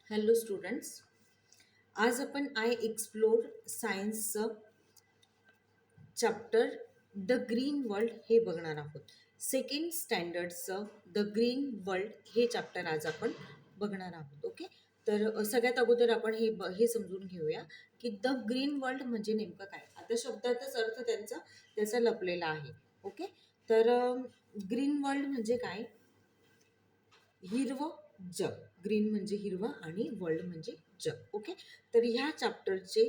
Hello students, आज आपण I explore सायन्सचं चॅप्टर द ग्रीन वर्ल्ड हे बघणार आहोत. सेकंड स्टँडर्डचं द ग्रीन वर्ल्ड हे चॅप्टर आज आपण बघणार आहोत. ओके, तर सगळ्यात अगोदर आपण हे समजून घेऊया की द ग्रीन वर्ल्ड म्हणजे नेमकं काय. आता शब्दातच अर्थ त्याचा लपलेला आहे. ओके, तर ग्रीन वर्ल्ड म्हणजे काय? हिरवं जग. ग्रीन म्हणजे हिरवं आणि वर्ल्ड म्हणजे जग. ओके, तर ह्या चॅप्टरचे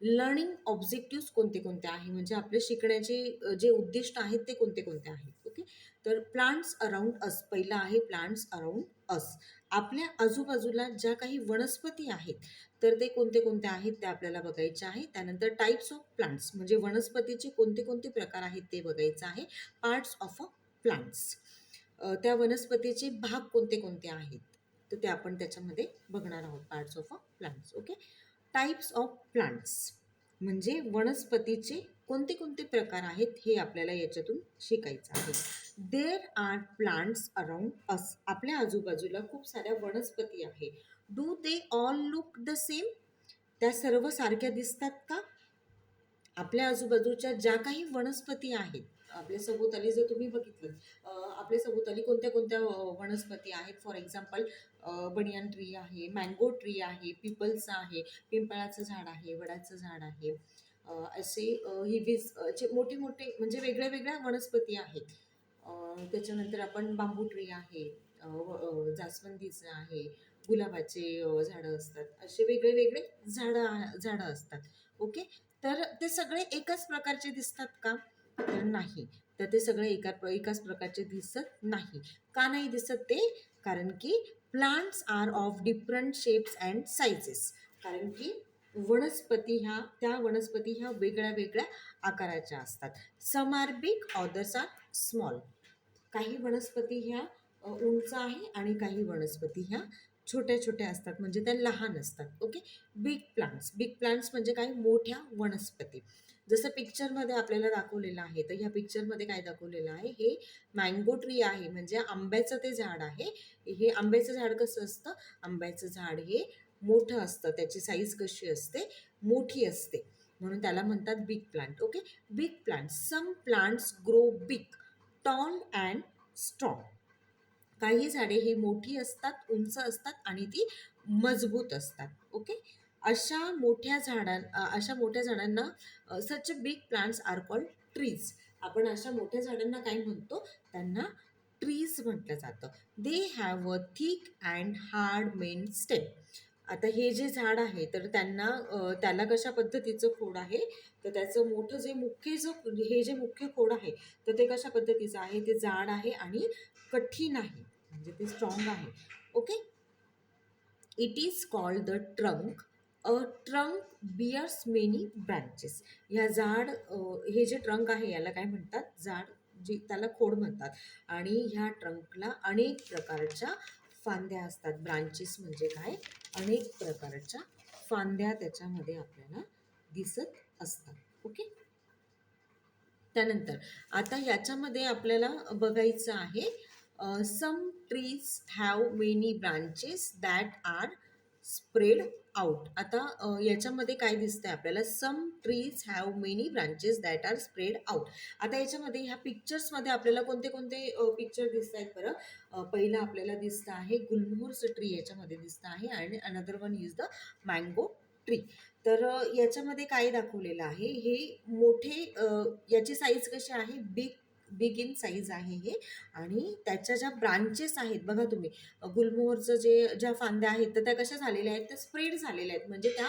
लर्निंग ऑब्जेक्टिव्ह कोणते कोणते आहे, म्हणजे आपले शिकण्याचे जे उद्दिष्ट आहेत ते कोणते कोणते आहेत. ओके, तर प्लांट्स अराउंड अस पहिला आहे. प्लांट्स अराउंड अस, आपल्या आजूबाजूला ज्या काही वनस्पती आहेत तर ते कोणते कोणते आहेत ते आपल्याला बघायचे आहे. त्यानंतर टाईप्स ऑफ प्लांट्स म्हणजे वनस्पतीचे कोणते कोणते प्रकार आहेत ते बघायचं आहे. पार्ट्स ऑफ अ प्लांट्स, त्या वनस्पतीचे भाग कोणते कोणते आहेत तर ते आपण त्याच्यामध्ये बघणार आहोत. Parts of a plants. Okay, types of plants म्हणजे वनस्पतीचे कोणते कोणते प्रकार आहेत हे आपल्याला याच्यातून शिकायचं आहे. There are plants around us, आपल्या आजूबाजूला खूप साऱ्या वनस्पती आहे. Do they all look the same, त्या सर्व सारख्या दिसतात का? आपल्या आजूबाजूच्या ज्या काही वनस्पती आहेत, आपल्या सभोवताली जर तुम्ही बघितलं, आपल्या सभोवताली कोणत्या कोणत्या वनस्पती आहेत. फॉर एक्झाम्पल, बनियन ट्री आहे, मँगो ट्री आहे, पिपल्स आहे, पिंपळाचं झाड आहे, वडाचं झाड आहे. असे हिरवीचे मोठे मोठे म्हणजे वेगळ्या वेगळ्या वनस्पती आहेत. त्याच्यानंतर आपण बांबू ट्री आहे, जास्वंदीचं आहे, गुलाबाचे झाडं असतात. असे वेगळे वेगळे झाडं असतात. ओके, तर ते सगळे एकाच प्रकारचे दिसतात का? तर नाही. तर ते सगळे एकाच प्रकारचे दिसत नाही. का नाही दिसत ते? कारण की plants are of different shapes and sizes, कारण की त्या वनस्पती ह्या वेगळ्या वेगळ्या आकाराच्या असतात. Some are big, others are small. काही वनस्पती ह्या उंच आहे आणि काही वनस्पती ह्या छोट्या छोट्या असतात, म्हणजे त्या लहान असतात. ओके, बिग प्लांट्स म्हणजे काय? मोठ्या वनस्पती. जसं पिक्चरमध्ये आपल्याला दाखवलेलं आहे, तर ह्या पिक्चरमध्ये काय दाखवलेलं आहे? हे मँगो ट्री आहे, म्हणजे आंब्याचं ते झाड आहे. हे आंब्याचं झाड कसं असतं? आंब्याचं झाड हे मोठं असतं, त्याची साईज कशी असते? मोठी असते, म्हणून त्याला म्हणतात big plant. Okay, big plant. Some plants grow big, tall and strong. काही झाडे ही मोठी असतात, उंच असतात आणि ती मजबूत असतात. ओके, अशा मोठ्या झाडांना such big plants are called trees. आपण अशा मोठ्या झाडांना काय म्हणतो? त्यांना ट्रीज म्हटलं जातं. They have a thick and hard main stem. आता हे जे झाड आहे तर त्याला कशा पद्धतीचं खोड आहे? तर त्याचं मोठं जे मुख्य खोड आहे तर ते कशा पद्धतीचं आहे? ते जाड आहे आणि कठीण आहे, म्हणजे ते स्ट्रॉंग आहे. Okay, it is called the trunk. A trunk bears many branches. हे जे ट्रंक आहे याला काय म्हणतात? त्याला खोड म्हणतात. आणि ह्या ट्रंकला अनेक प्रकारच्या फांद्या असतात. ब्रांचेस म्हणजे काय? अनेक प्रकारच्या फांद्या त्याच्यामध्ये आपल्याला दिसत असतात. ओके, त्यानंतर आता याच्यामध्ये आपल्याला बघायचं आहे, some trees have many branches that are spread out. आता याच्यामध्ये काय दिसतंय आपल्याला? Some trees have many branches that are spread out. आता याच्यामध्ये ह्या पिक्चर्समध्ये आपल्याला कोणते कोणते पिक्चर दिसत आहेत बरं? पहिलं आपल्याला दिसतं आहे गुलमोहरचं ट्री याच्यामध्ये दिसतं आहे, आणि another one is the mango tree. तर याच्यामध्ये काय दाखवलेलं आहे? हे याची साईज कशी आहे? बिग इन साईज आहे हे. आणि त्याच्या ज्या ब्रांचेस आहेत बघा तुम्ही, गुलमोहरचं ज्या फांद्या आहेत तर त्या कशा झालेल्या आहेत? त्या स्प्रेड झालेल्या आहेत, म्हणजे त्या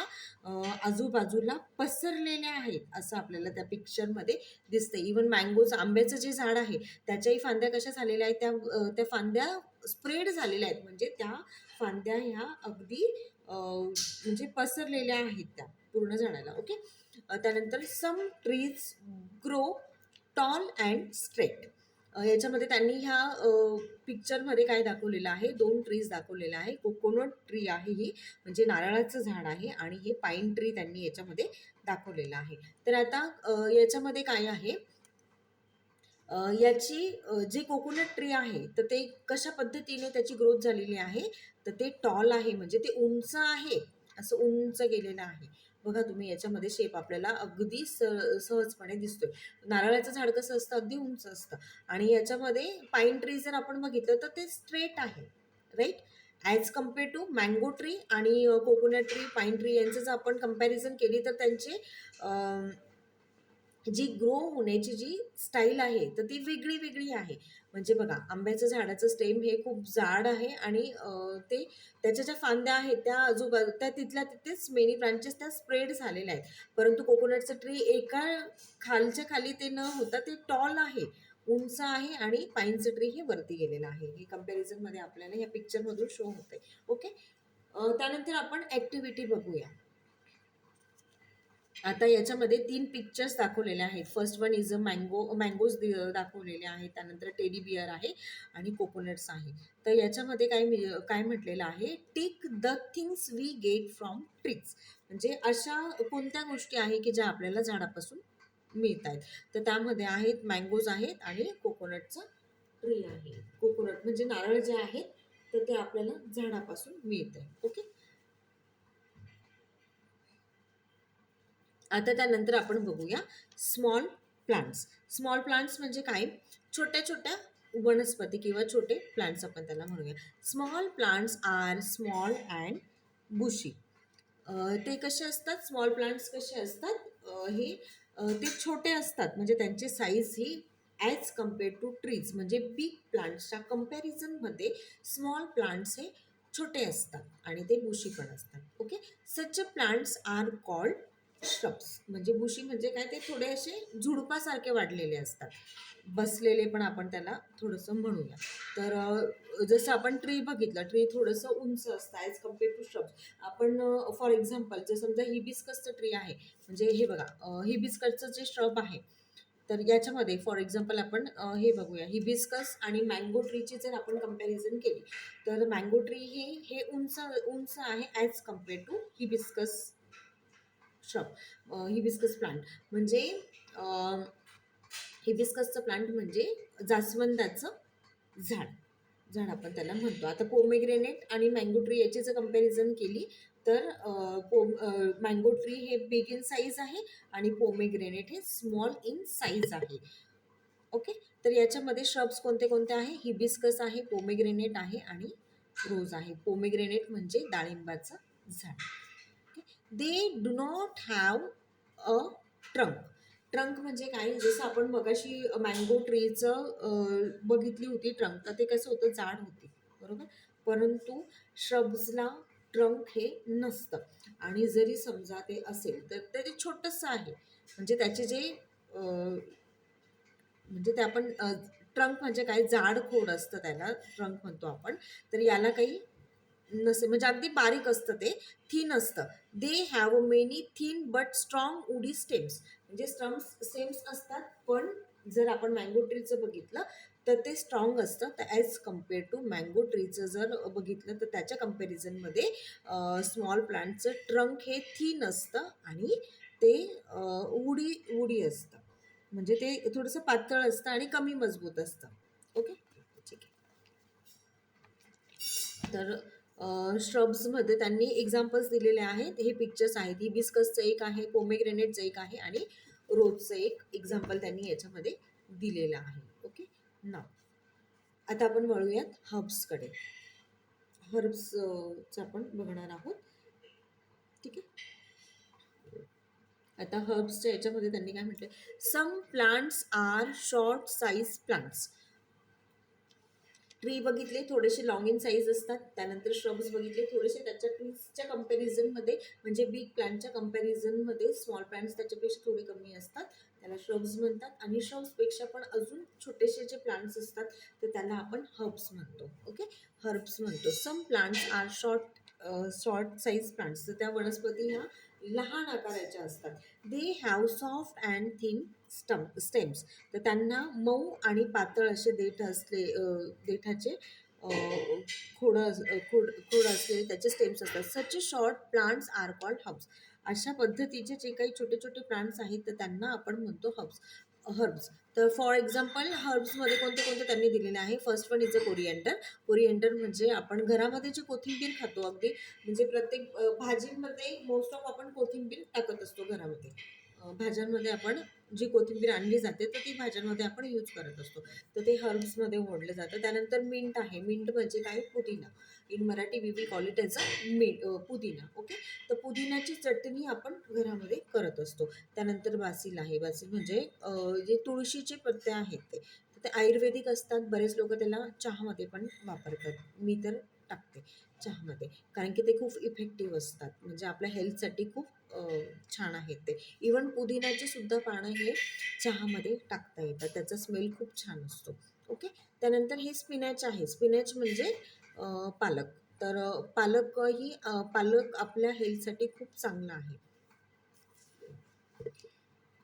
आजूबाजूला पसरलेल्या आहेत असं आपल्याला त्या पिक्चरमध्ये दिसते. इवन आंब्याचं जे झाड आहे त्याच्याही फांद्या कशा झालेल्या आहेत? त्या फांद्या स्प्रेड झालेल्या आहेत, म्हणजे त्या फांद्या ह्या अगदी म्हणजे पसरलेल्या आहेत त्या पूर्ण झाडाला. ओके, त्यानंतर some trees grow tall and straight. याच्यामध्ये त्यांनी ह्या पिक्चरमध्ये काय दाखवलेलं आहे? 2 ट्रीज दाखवलेलं आहे. कोकोनट ट्री आहे ही, म्हणजे नारळाचं झाड आहे, आणि हे पाईन ट्री त्यांनी याच्यामध्ये दाखवलेलं आहे. तर आता याच्यामध्ये काय आहे? याची जे कोकोनट ट्री आहे तर ते कशा पद्धतीने त्याची ग्रोथ झालेली आहे? तर ते टॉल आहे म्हणजे ते उंच आहे, असं उंच गेलेलं आहे. बघा तुम्ही याच्यामध्ये शेप आपल्याला अगदी सहजपणे दिसतोय. नारळाचं झाड कसं असतं, अगदी उंच असतं. आणि याच्यामध्ये पाईन ट्री जर आपण बघितलं तर ते स्ट्रेट आहे, right. As compare to mango tree आणि कोकोनट ट्री, पाईन ट्री यांचं जर आपण कंपॅरिझन केली तर त्यांचे जी ग्रो होण्याची जी स्टाईल आहे तर ती वेगळी वेगळी आहे. म्हणजे बघा, आंब्याचं झाडाचं स्टेम हे खूप जाड आहे आणि ते त्याच्या ज्या फांद्या आहेत त्या आजूबाजू त्या तिथल्या तिथेच मेनी ब्रांचेस त्या स्प्रेड झालेल्या आहेत. परंतु कोकोनटचं ट्री एका खालच्या खाली ते न होता ते टॉल आहे, उंच आहे. आणि पाईनचं ट्री हे वरती गेलेलं आहे. हे कंपॅरिझनमध्ये आपल्याला या पिक्चरमधून शो होतंय. ओके. त्यानंतर आपण ॲक्टिव्हिटी बघूया. आता याच्यामध्ये 3 पिक्चर्स दाखवलेले आहेत. First one is a mangoes दाखवलेले आहेत. त्यानंतर टेडी बिअर आहे आणि कोकोनट्स आहे. तर याच्यामध्ये काय म्हटलेलं आहे, tick the things we get from trees. म्हणजे अशा कोणत्या गोष्टी आहे की ज्या आपल्याला झाडापासून मिळत आहेत. तर त्यामध्ये आहेत मँगोज आहेत आणि कोकोनटचं ट्री आहे. कोकोनट म्हणजे नारळ जे आहेत तर ते आपल्याला झाडापासून मिळत आहे. ओके. आता त्यानंतर आपण बघूया स्मॉल प्लांट्स. स्मॉल प्लांट्स म्हणजे काय, छोट्या छोट्या वनस्पती किंवा छोटे प्लांट्स आपण त्याला म्हणूया. Small plants are small and bushy. ते कसे असतात, स्मॉल प्लांट्स कसे असतात, ते छोटे असतात. म्हणजे त्यांची साईज ही ॲज कम्पेअर टू ट्रीज म्हणजे बिग प्लांट्सच्या कंपॅरिझनमध्ये स्मॉल प्लांट्स हे छोटे असतात आणि ते बुशी पण असतात. Okay. Such plants are called shrubs. म्हणजे बुशी म्हणजे काय, ते थोडे असे झुडपासारखे वाढलेले असतात, बसलेले पण आपण त्याला थोडंसं म्हणूया. तर जसं आपण ट्री बघितलं, ट्री थोडंसं उंच असतं ॲज कम्पेअर टू श्रब्स. आपण फॉर एक्झाम्पल जर समजा हिबिस्कसचं ट्री आहे, म्हणजे हे बघा, हिबिस्कसचं जे श्रब आहे तर याच्यामध्ये फॉर एक्झाम्पल आपण हे बघूया, हिबिस्कस आणि मँगो ट्रीची जर आपण कंपॅरिझन केली तर मँगो ट्री हे उंच उंच आहे as compare to hibiscus shrub. Hibiscus plant म्हणजे हिबिस्कसचं प्लांट म्हणजे जास्वंदाचं झाड झाड आपण त्याला म्हणतो. आता पोमेग्रेनेट आणि मँगो ट्री याची जर कंपॅरिझन केली तर मँगो ट्री हे बिग इन साईज आहे आणि पोमेग्रेनेट हे स्मॉल इन साईज आहे. ओके. तर याच्यामध्ये श्रब्स कोणते कोणते आहे, हिबिस्कस आहे, पोमेग्रेनेट आहे आणि रोज आहे. पोमेग्रेनेट म्हणजे डाळिंबाचं झाड. They do not have a trunk. Trunk म्हणजे काय, जसं आपण मगाशी मँगो ट्रीचं बघितली होती ट्रंक, तर ते कसं होतं, जाड होते, बरोबर. परंतु श्रब्सला ट्रंक हे नसतं. आणि जरी समजा ते असेल तर ते छोटंसं आहे. म्हणजे त्याचे जे म्हणजे ते आपण ट्रंक म्हणजे काय, जाड खोड असतं त्याला ट्रंक म्हणतो आपण. तर याला काही नसेल म्हणजे अगदी बारीक असतं, ते थिन असतं. They have many thin but strong woody stems. म्हणजे स्टेम्स असतात, पण जर आपण मँगो ट्रीचं बघितलं तर ते स्ट्रॉंग असतं. तर ॲज कम्पेअर टू मँगो ट्रीचं जर बघितलं तर त्याच्या कंपॅरिझनमध्ये स्मॉल प्लांटचं ट्रंक हे थिन असतं आणि ते वुडी असतं. म्हणजे ते थोडंसं पातळ असतं आणि कमी मजबूत असतं. ओके. ठीक आहे. तर श्रब्समध्ये त्यांनी एक्झाम्पल्स दिलेले आहेत. हे पिक्चर्स आहेत. हिबिस्कसचं एक आहे, पोमेग्रेनेटचं एक आहे आणि रोजचं एक एक्झाम्पल त्यांनी याच्यामध्ये दिलेलं आहे. ओके. नाव आता आपण वळूयात हर्ब्सकडे. हर्ब्सचं आपण बघणार आहोत. ठीक आहे. आता हर्ब्सच्या याच्यामध्ये त्यांनी काय म्हटलं, some plants are short size plants. Tree बघितले थोडेसे लॉंग इन साईज असतात. त्यानंतर श्रब्स बघितले थोडेसे त्याच्या ट्रीजच्या कंपॅरिझनमध्ये म्हणजे बिग प्लांटच्या कंपॅरिझनमध्ये स्मॉल प्लांट्स त्याच्यापेक्षा थोडे कमी असतात, त्याला श्रब्स म्हणतात. आणि श्रब्सपेक्षा पण अजून छोटेसे जे प्लांट्स असतात तर त्याला आपण हर्ब्स म्हणतो. ओके. हर्ब्स म्हणतो. Some plants are short size plants. तर त्या वनस्पती ह्या लहान आकाराच्या असतात. They have soft and thin stems. तर त्यांना मऊ आणि पातळ असे देठाचे खोड असलेले त्याचे स्टेम्स असतात. Such short plants are called herbs. अशा पद्धतीचे जे काही छोटे छोटे प्लांट्स आहेत तर त्यांना आपण म्हणतो हब्स. हर्ब्स. तर फॉर एक्झाम्पल हर्ब्समध्ये कोणते कोणते त्यांनी दिलेले आहे. First one is a coriander. Coriander म्हणजे आपण घरामध्ये जी कोथिंबीर खातो, अगदी म्हणजे प्रत्येक भाजीमध्ये मोस्ट ऑफ आपण कोथिंबीर टाकत असतो घरामध्ये. भाज्यांमध्ये आपण जी कोथिंबीर आणली जाते तर ती भाज्यांमध्ये आपण यूज करत असतो. तर ते हर्ब्समध्ये ओढलं जातं. त्यानंतर मिंट आहे. मिंट म्हणजे काय? पुदिना. In Marathi we will call it as a pudina. Okay. तर पुदिन्याची चटणी आपण घरामध्ये करत असतो. त्यानंतर बासिल आहे. बासिल म्हणजे जे तुळशीचे पत्ते आहेत ते आयुर्वेदिक असतात. बरेच लोक त्याला चहामध्ये पण वापरतात. मी तर टाकते चहामध्ये, कारण की ते खूप इफेक्टिव्ह असतात. म्हणजे आपल्या हेल्थसाठी खूप छान आहेत ते. इवन पुदिन्याचे सुद्धा पानं हे चहामध्ये टाकता येतात. त्याचा स्मेल खूप छान असतो. ओके. त्यानंतर हे स्पिनॅच आहे. स्पिनॅच म्हणजे पालक. तर पालक आपल्या हेल्थसाठी खूप चांगला आहे.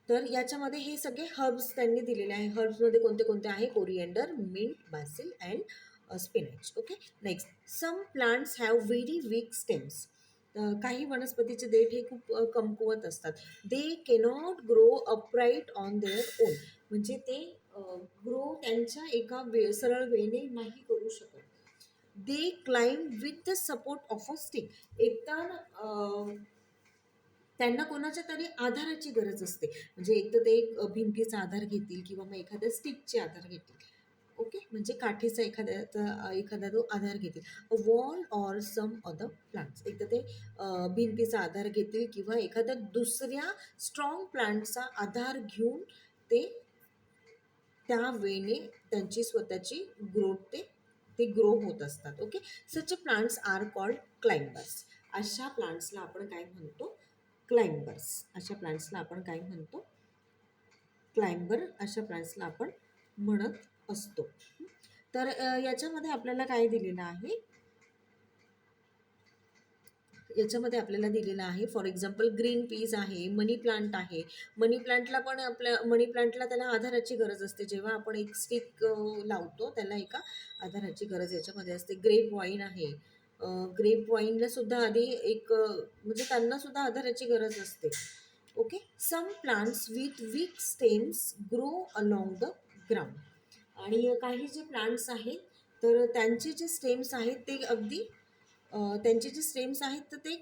तर याच्यामध्ये हे सगळे हर्ब्स त्यांनी दिलेले आहे. हर्ब्समध्ये कोणते कोणते आहे? Coriander, mint, basil and spinach. Okay. Next, some plants have very weak stems. काही वनस्पतीचे देठ हे खूप कमकुवत असतात. They cannot grow upright on their own. म्हणजे ते ग्रो त्यांच्या एका सरळ वेने नाही करू शकत. दे climb with the support of a stick. एकतर त्यांना कोणाच्या तरी आधाराची गरज असते. म्हणजे एक तर ते एक भिंतीचा आधार घेतील किंवा मग एखाद्या स्टिकचे आधार घेतील. ओके. म्हणजे काठीचा एखादा तो आधार घेतील. A wall or some other plants. एक तर ते भिंतीचा आधार घेतील किंवा एखाद्या दुसऱ्या स्ट्रॉंग प्लांटचा आधार घेऊन ते त्या वेने त्यांची स्वतःची ग्रोथ ते ग्रो होत असतात. Okay. Such plants are called climbers. अशा प्लांट्सला आपण काय म्हणतो? क्लाइंबर्स. अशा प्लांट्सला आपण काय म्हणतो? क्लाइंबर अशा प्लांट्सला आपण म्हणत असतो. तर याच्यामध्ये आपल्याला काय दिलेलं आहे? याच्यामध्ये आपल्याला दिलेलं आहे फॉर एक्झाम्पल ग्रीन पीस आहे, मनी प्लांट आहे. मनी प्लांटला पण मनी प्लांटला त्याला आधाराची गरज असते. जेव्हा आपण एक स्टिक लावतो त्याला एका आधाराची गरज याच्यामध्ये असते. ग्रेप वाईन आहे. ग्रेप वाईनला सुद्धा आधी एक म्हणजे त्यांना सुद्धा आधाराची गरज असते. Okay. Some plants with weak stems grow along the ground. आणि काही जे प्लांट्स आहेत तर त्यांचे जे स्टेम्स आहेत ते अगदी त्यांचे जे स्टेम्स आहेत तर ते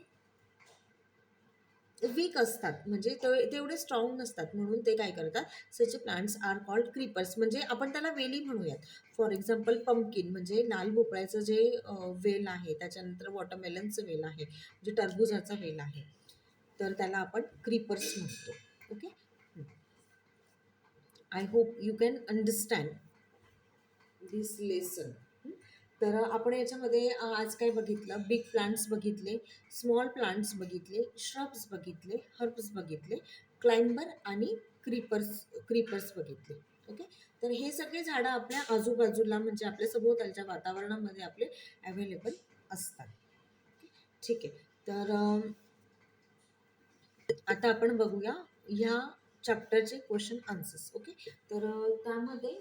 वीक असतात. म्हणजे तेवढे स्ट्रॉंग नसतात. म्हणून ते काय करतात? Such plants are called creepers. म्हणजे आपण त्याला वेली म्हणूयात. फॉर एक्झाम्पल पंपकिन म्हणजे लाल भोपळ्याचं जे वेल आहे. त्याच्यानंतर वॉटरमेलनचं वेल आहे. म्हणजे टरबुजाचा वेल आहे. तर त्याला आपण क्रीपर्स म्हणतो. Okay. I hope you can understand this lesson. तर आपण याच्यामध्ये आज काय बघितलं? बिग प्लांट्स बघितले, स्मॉल प्लांट्स बघितले, श्रब्स बघितले, हर्ब्स बघितले, क्लाइंबर आणि क्रीपर्स बघितले. ओके. तर हे सगळे झाडं आपल्या आजूबाजूला म्हणजे आपल्या सभोवतालच्या वातावरणामध्ये आपले अवेलेबल असतात. ठीक आहे. तर आता आपण बघूया ह्या चॅप्टरचे क्वेश्चन आन्सर्स. ओके. तर त्यामध्ये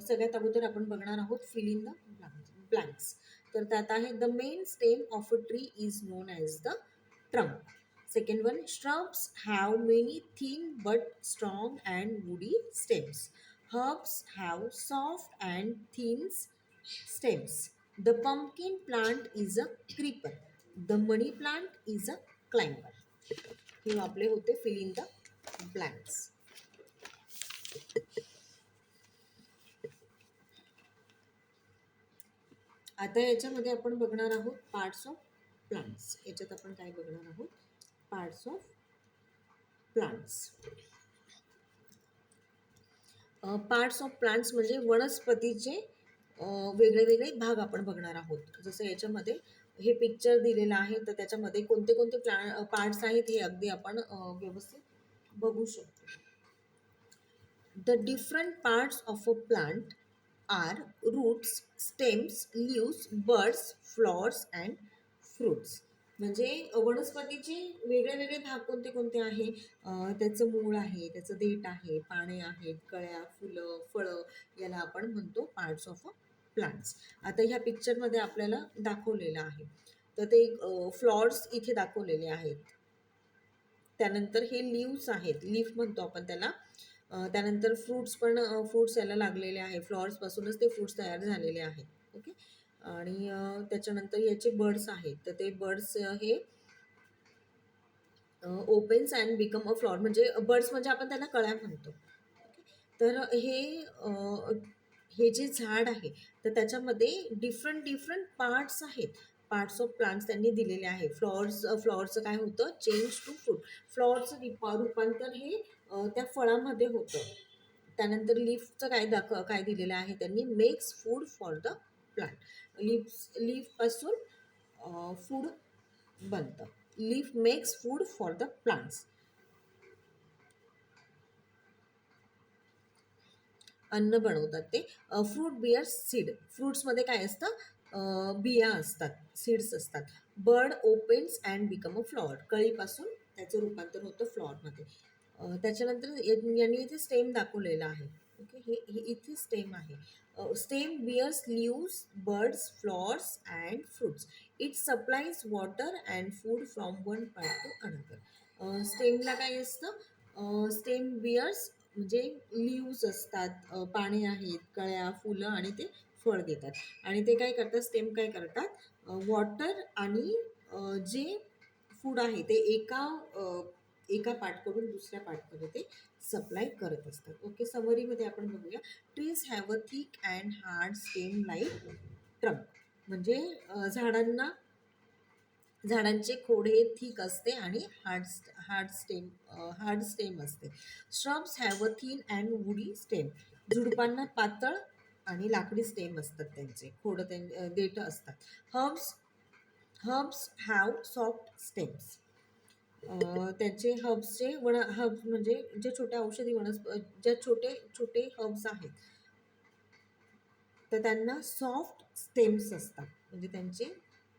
सगळ्यात अगोदर आपण बघणार आहोत फिल इन द ब्लँक्स. तर त्यात आहे the main stem of a tree is non as the trunk. Second one, shrubs have many thin but strong and woody stems. Herbs have soft and thin stems. The pumpkin plant is a creeper. The money plant is a climber. हे आपले होते fill in the blanks. आता याच्यामध्ये आपण बघणार आहोत parts of plants. याच्यात आपण काय बघणार आहोत? Parts of plants. Parts of plants म्हणजे वनस्पतीचे वेगळे वेगळे भाग आपण बघणार आहोत. जसं याच्यामध्ये हे पिक्चर दिलेलं आहे तर त्याच्यामध्ये कोणते कोणते पार्ट्स आहेत हे अगदी आपण व्यवस्थित बघू शकतो. The different parts of a plant are roots, stems, leaves, buds, flowers and fruits. म्हणजे वनस्पतीचे वेगळे वेगळे भाग कोणते कोणते आहे? त्याचं मूळ आहे, त्याचं देठ आहे, पाने आहेत, कळ्या, फुलं, फळं, याला आपण म्हणतो पार्ट्स ऑफ अ प्लांट्स. आता ह्या पिक्चरमध्ये आपल्याला दाखवलेलं आहे. तर ते फ्लॉवर्स इथे दाखवलेले आहेत. त्यानंतर हे लीव्स आहेत. लीफ म्हणतो आपण त्याला. त्यानंतर फ्रुट्स पण फ्रुट्स याला लागलेले आहे. फ्लॉवर्सपासूनच ते फ्रुट्स तयार झालेले आहेत. ओके. आणि त्याच्यानंतर याचे बर्ड्स आहेत. तर ते बर्ड्स हे opens and become a flower म्हणजे बर्ड्स म्हणजे आपण त्याला कळ्या म्हणतो. ओके. तर हे जे झाड आहे तर त्याच्यामध्ये डिफरंट डिफरंट पार्ट्स आहेत. पार्ट्स ऑफ प्लांट्स त्यांनी दिलेले आहे. फ्लॉवरचं काय होतं, चेंज टू फ्रूट. फ्लॉवरचं रूपांतर हे त्या फळामध्ये होतं. त्यानंतर लीफचं काय दिलेलं आहे त्यांनी, makes food for the plant. लीफपासून फूड बनतं. Leaf makes food for the plants. अन्न बनवतात ते. Fruit bears seed. फ्रुट्समध्ये काय असतं, बिया असतात, सीड्स असतात. Bud opens and become a flower. कळीपासून त्याचं रूपांतर होतं फ्लॉवरमध्ये. त्याच्यानंतर यांनी इथे स्टेम दाखवलेला आहे. ओके. हे हे इथे स्टेम आहे. Stem bears leaves, buds, flowers and fruits. It supplies water and food from one part to another. स्टेमला काय असतं, स्टेम बिअर्स म्हणजे लीव्स असतात, पाने आहेत, कळ्या, फुलं आणि ते फळ देतात. आणि ते काय करतात, स्टेम काय करतात, वॉटर आणि जे फूड आहे ते एका पार्टकडून दुसऱ्या पार्टकडे ते सप्लाय करत असतात. ओके. समरीमध्ये आपण बघूया. Trees have a thick and hard stem like trunk. म्हणजे झाडांचे खोड हे थिक असते आणि हार्ड स्टेम असते. Shrubs have a thin and woody stem. झुडपांना पातळ आणि लाकडी स्टेम असतात, त्यांचे खोड देठ असतात. Herbs herbs have soft stems. त्याचे हर्ब्स म्हणजे जे छोट्या औषधी ज्या छोटे छोटे हर्ब्स आहेत तर त्यांना सॉफ्ट स्टेम्स असतात, म्हणजे त्यांचे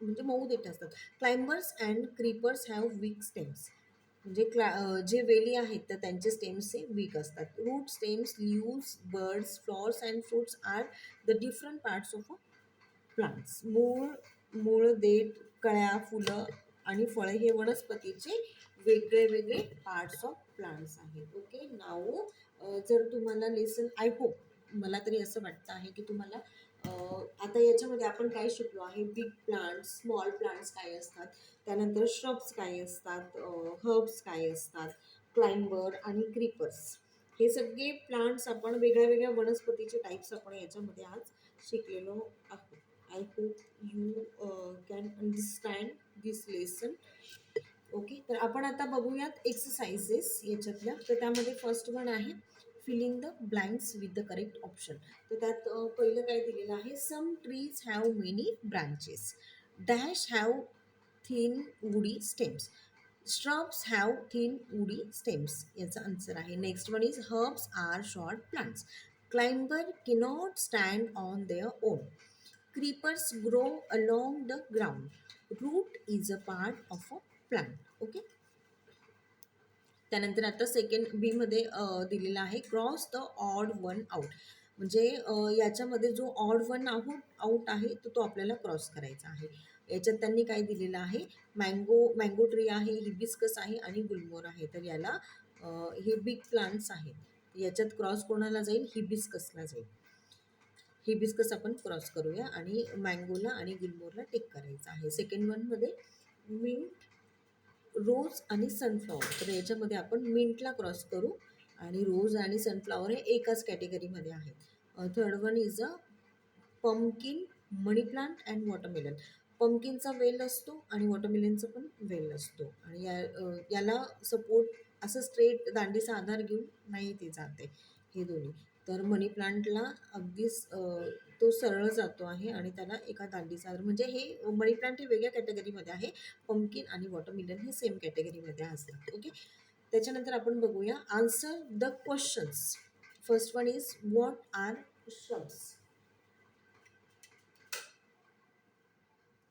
म्हणजे मऊ देठ असतात. Climbers and creepers have weak stems. म्हणजे जे वेली आहेत तर त्यांचे स्टेम्स हे वीक असतात. Root, stems, leaves, buds, flowers and fruits are the different parts of a plants. मूळ, देठ, कळ्या, फुलं आणि फळे हे वनस्पतीचे वेगळे वेगळे पार्ट्स ऑफ प्लांट्स आहेत. ओके. नाव जर तुम्हाला लेसन, आय होप, मला तरी असं वाटतं आहे की तुम्हाला आता याच्यामध्ये आपण काय शिकलो आहे, बिग प्लांट्स, स्मॉल प्लांट्स काय असतात, त्यानंतर श्रब्स काय असतात, हर्ब्स काय असतात, क्लाइंबर आणि क्रीपर्स, हे सगळे प्लांट्स आपण वेगळ्या वेगळ्या वनस्पतीचे टाईप्स आपण याच्यामध्ये आज शिकलेलो आहोत. I hope you can understand this lesson. Okay. तर आपण आता बघूयात एक्सरसाइजेस याच्यातल्या. तर त्यामध्ये फर्स्ट वन आहे fill in the blanks with the correct option. तर त्यात पहिलं काय दिलेलं आहे, some trees have many branches, dash have thin woody stems, shrubs have thin woody stems. याचा आन्सर आहे. Next one is herbs are short plants, climber cannot stand on their own, creepers grow along the ground, root is a part of a plant. Okay. त्यानंतर आता second B मध्ये दिलेला आहे cross the odd one out. म्हणजे याच्यामध्ये जो odd one out आहे तो आपल्याला क्रॉस करायचा आहे. याच्यात त्यांनी काय दिलेलं आहे, मँगो ट्री आहे, हिबिस्कस आहे आणि गुलमोर आहे. तर याला हे बिग प्लांट्स आहेत. याच्यात क्रॉस कोणाला जाईल, हिबिस्कसला जाईल. हिबिस्कस आपण क्रॉस करूया आणि मँगोला आणि गुलमोरला टिक करायचं आहे. सेकंड वन मध्ये रोज आणि सनफ्लॉवर. तर याच्यामध्ये आपण मिंटला क्रॉस करू आणि रोज आणि सनफ्लॉवर हे एकाच कॅटेगरीमध्ये आहेत. Third one is a pumpkin, money plant and watermelon. पंपकिनचा वेल असतो आणि वॉटरमेलनचा पण वेल असतो आणि याला सपोर्ट असं स्ट्रेट दांडीचा आधार घेऊन नाही ते जाते हे दोन्ही. तर मनी प्लांटला अगदीच तो सरळ जातो आहे आणि त्याला एका दांडीचा आधार, म्हणजे हे मनी प्लांट हे वेगळ्या कॅटेगरीमध्ये आहे, पंपकिन आणि वॉटरमेलन हे सेम कॅटेगरीमध्ये असतात. ओके. त्याच्यानंतर आपण बघूया answer the questions. First one is what are shrubs.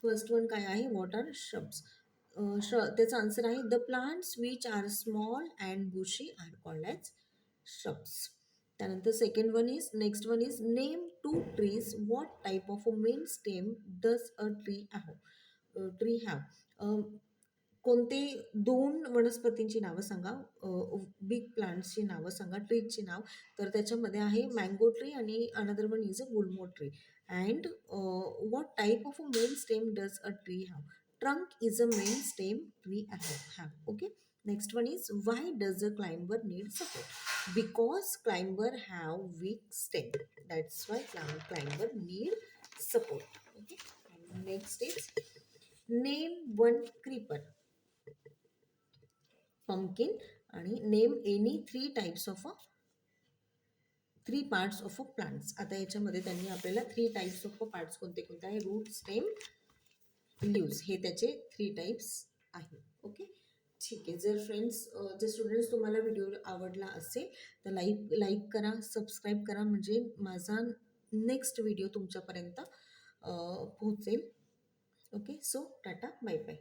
First one काय आहे, व्हॉट आर श्रब्स. त्याचा आन्सर आहे the plants which are small and bushy are called as shrubs. त्यानंतर next one is name two trees, what type of a main stem does a tree have. कोणते 2 वनस्पतींची नावं सांगा, big प्लांट्सची नावं सांगा, ट्रीजची नाव. तर त्याच्यामध्ये आहे मँगो ट्री आणि another one is a gulmohar tree. And what type of a main stem does a tree have? Trunk is a main stem tree have. Okay. Next one is why does a climber need support? Because climber have weak stem. That's why climber need support. Okay. Next is name one creeper, pumpkin, आणि name any 3 parts of a plants. आता याच्यामध्ये त्यांनी आपल्याला 3 types of parts कोणते कोणते आहे? Route, stem, leaves, हे त्याचे 3 टाइप्स आहे. ओके. ठीक आहे. जर फ्रेंड्स, जर स्टुडंट्स तुम्हाला व्हिडिओ आवडला असेल तर लाईक करा, सबस्क्राईब करा, म्हणजे माझा नेक्स्ट व्हिडिओ तुमच्यापर्यंत पोहोचेल. Okay. So tata, bye bye.